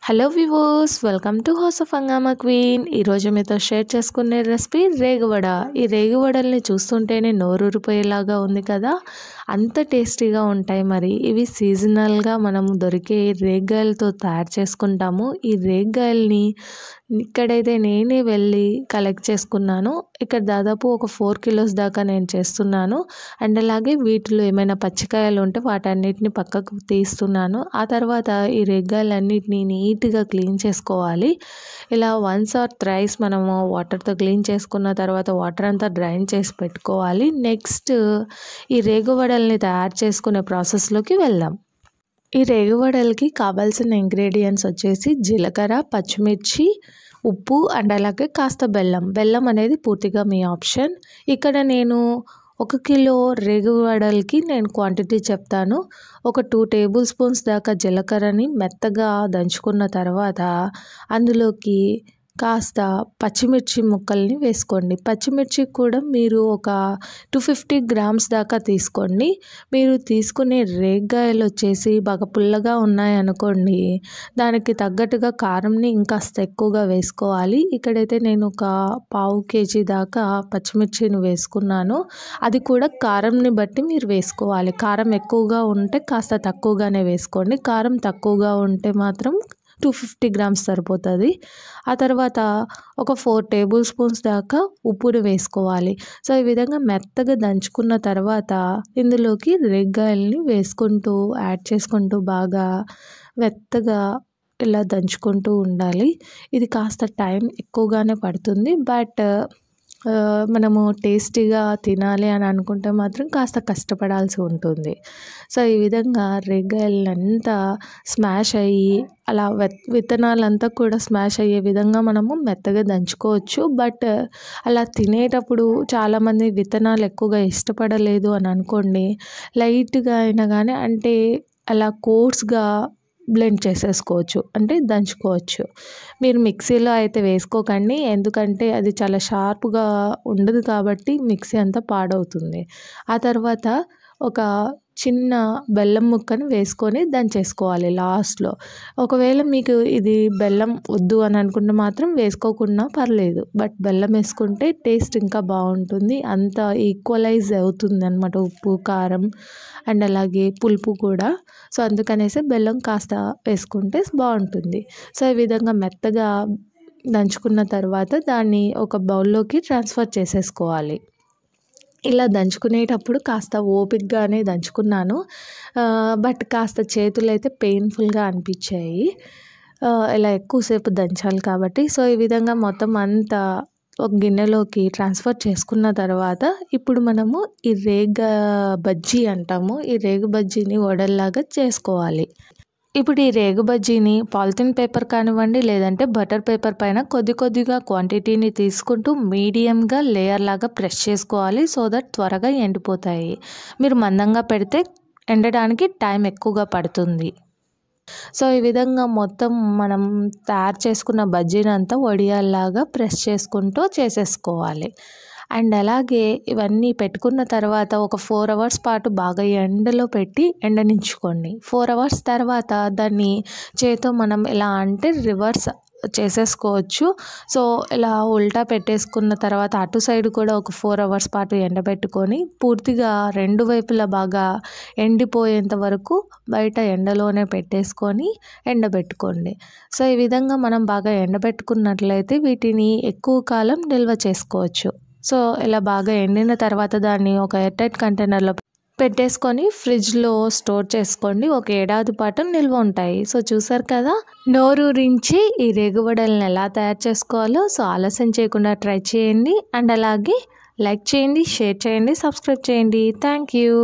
Hello వివోస్, welcome to house of హంగామా queen. ఈరోజు మీతో షేర్ చేసుకునే రెసిపీ రేగువడ. ఈ రేగువడల్ని చూస్తుంటేనే నోరూరిపోయేలాగా ఉంది కదా, అంత టేస్టీగా ఉంటాయి. మరి ఇవి సీజనల్గా మనము దొరికే రేగ్గాయలతో తయారు చేసుకుంటాము. ఈ రేగ్గాయల్ని ఇక్కడైతే నేనే వెళ్ళి కలెక్ట్ చేసుకున్నాను. ఇక్కడ దాదాపు ఒక 4 కిలోస్ దాకా నేను చేస్తున్నాను. అండ్ అలాగే వీటిలో ఏమైనా పచ్చికాయలు ఉంటే వాటన్నిటిని పక్కకు తీస్తున్నాను. ఆ తర్వాత ఈ రేగ్గాయలన్నిటిని నీట్గా క్లీన్ చేసుకోవాలి. ఇలా వన్స్ ఆర్ థ్రైస్ మనము వాటర్తో క్లీన్ చేసుకున్న తర్వాత వాటర్ అంతా డ్రైన్ చేసి పెట్టుకోవాలి. నెక్స్ట్ ఈ రేగువడల్ని తయారు చేసుకునే ప్రాసెస్లోకి వెళ్దాం. ఈ రేగువడలకి కావాల్సిన ఇంగ్రీడియంట్స్ వచ్చేసి జీలకర్ర, పచ్చిమిర్చి, ఉప్పు అండ్ అలాగే కాస్త బెల్లం అనేది పూర్తిగా మీ ఆప్షన్. ఇక్కడ నేను 1 కిలో రేగువడలకి నేను క్వాంటిటీ చెప్తాను. ఒక 2 టేబుల్ స్పూన్స్ దాకా జీలకర్రని మెత్తగా దంచుకున్న తర్వాత అందులోకి కాస్త పచ్చిమిర్చి ముక్కల్ని వేసుకోండి. పచ్చిమిర్చి కూడా మీరు ఒక 250 గ్రామ్స్ దాకా తీసుకోండి. మీరు తీసుకునే రేగ్గాయలు వచ్చేసి బాగా పుల్లగా ఉన్నాయనుకోండి, దానికి తగ్గట్టుగా కారంని ఇంకాస్త ఎక్కువగా వేసుకోవాలి. ఇక్కడైతే నేను ఒక 1/2 కేజీ దాకా పచ్చిమిర్చిని వేసుకున్నాను. అది కూడా కారంని బట్టి మీరు వేసుకోవాలి. కారం ఎక్కువగా ఉంటే కాస్త తక్కువగానే వేసుకోండి. కారం తక్కువగా ఉంటే మాత్రం 250 గ్రామ్స్ సరిపోతుంది. ఆ తర్వాత ఒక 4 టేబుల్ స్పూన్స్ దాకా ఉప్పుని వేసుకోవాలి. సో ఈ విధంగా మెత్తగా దంచుకున్న తర్వాత ఇందులోకి రేగ్గాయల్ని వేసుకుంటూ యాడ్ చేసుకుంటూ బాగా మెత్తగా ఇలా దంచుకుంటూ ఉండాలి. ఇది కాస్త టైం ఎక్కువగానే పడుతుంది. బట్ మనము టేస్టీగా తినాలి అని అనుకుంటే మాత్రం కాస్త కష్టపడాల్సి ఉంటుంది. సో ఈ విధంగా రేగ్గాయలంతా స్మాష్ అయ్యి అలా విత్తనాలంతా కూడా స్మాష్ అయ్యే విధంగా మనము మెత్తగా దంచుకోవచ్చు. బట్ అలా తినేటప్పుడు చాలామంది విత్తనాలు ఎక్కువగా ఇష్టపడలేదు అని అనుకోండి, లైట్గా అయినా కానీ అంటే అలా కోర్స్గా బ్లెండ్ చేసేసుకోవచ్చు, అంటే దంచుకోవచ్చు. మీరు మిక్సీలో అయితే వేసుకోకండి, ఎందుకంటే అది చాలా షార్ప్గా ఉండదు కాబట్టి మిక్సీ అంతా పాడవుతుంది. ఆ తర్వాత ఒక చిన్న బెల్లం ముక్కను వేసుకొని దంచేసుకోవాలి లాస్ట్లో. ఒకవేళ మీకు ఇది బెల్లం వద్దు అని అనుకుంటే మాత్రం వేసుకోకుండా పర్లేదు, బట్ బెల్లం వేసుకుంటే టేస్ట్ ఇంకా బాగుంటుంది. అంత ఈక్వలైజ్ అవుతుంది అన్నమాట, ఉప్పు కారం అండ్ అలాగే పులుపు కూడా. సో అందుకనేసి బెల్లం కాస్త వేసుకుంటే బాగుంటుంది. సో ఈ విధంగా మెత్తగా దంచుకున్న తర్వాత దాన్ని ఒక బౌల్లోకి ట్రాన్స్ఫర్ చేసేసుకోవాలి. ఇలా దంచుకునేటప్పుడు కాస్త ఓపికగానే దంచుకున్నాను, బట్ కాస్త చేతులు అయితే పెయిన్ఫుల్గా అనిపించాయి, ఇలా ఎక్కువసేపు దంచాలి కాబట్టి. సో ఈ విధంగా మొత్తం అంతా ఒక గిన్నెలోకి ట్రాన్స్ఫర్ చేసుకున్న తర్వాత ఇప్పుడు మనము ఈ బజ్జీ అంటాము, ఈ రేగు బజ్జీని వడల్లాగా చేసుకోవాలి. ఇప్పుడు ఈ రేగు బజ్జీని పాలిథిన్ పేపర్ కానివ్వండి, లేదంటే బటర్ పేపర్ పైన కొద్దిగా క్వాంటిటీని తీసుకుంటూ మీడియంగా లేయర్ లాగా ప్రెస్ చేసుకోవాలి. సో దట్ త్వరగా ఎండిపోతాయి. మీరు మందంగా పెడితే ఎండడానికి టైం ఎక్కువగా పడుతుంది. సో ఈ విధంగా మొత్తం మనం తయారు చేసుకున్న బజ్జీని అంతా వడియాల్లాగా ప్రెస్ చేసుకుంటూ చేసేసుకోవాలి. అండ్ అలాగే ఇవన్నీ పెట్టుకున్న తర్వాత ఒక 4 అవర్స్ పాటు బాగా ఎండలో పెట్టి ఎండనించుకోండి. 4 అవర్స్ తర్వాత దాన్ని చేతితో మనం ఎలా అంటే రివర్స్ చేసేసుకోవచ్చు. సో ఇలా ఉల్టా పెట్టేసుకున్న తర్వాత అటు సైడ్ కూడా ఒక 4 అవర్స్ పాటు ఎండబెట్టుకొని పూర్తిగా 2 వైపులా బాగా ఎండిపోయేంత వరకు బయట ఎండలోనే పెట్టేసుకొని ఎండబెట్టుకోండి. సో ఈ విధంగా మనం బాగా ఎండబెట్టుకున్నట్లయితే వీటిని ఎక్కువ కాలం నిల్వ చేసుకోవచ్చు. సో ఇలా బాగా ఎండిన తర్వాత దాన్ని ఒక ఎయిర్టైట్ కంటైనర్లో పెట్టేసుకొని ఫ్రిడ్జ్లో స్టోర్ చేసుకోండి. ఒక ఏడాది పాటు నిల్వ ఉంటాయి. సో చూసారు కదా, నోరూరించి ఈ రేగువడల్ని ఎలా తయారు చేసుకోవాలో. సో ఆలస్యం చేయకుండా ట్రై చేయండి. అండ్ అలాగే లైక్ చేయండి, షేర్ చేయండి, సబ్స్క్రైబ్ చేయండి. Thank you.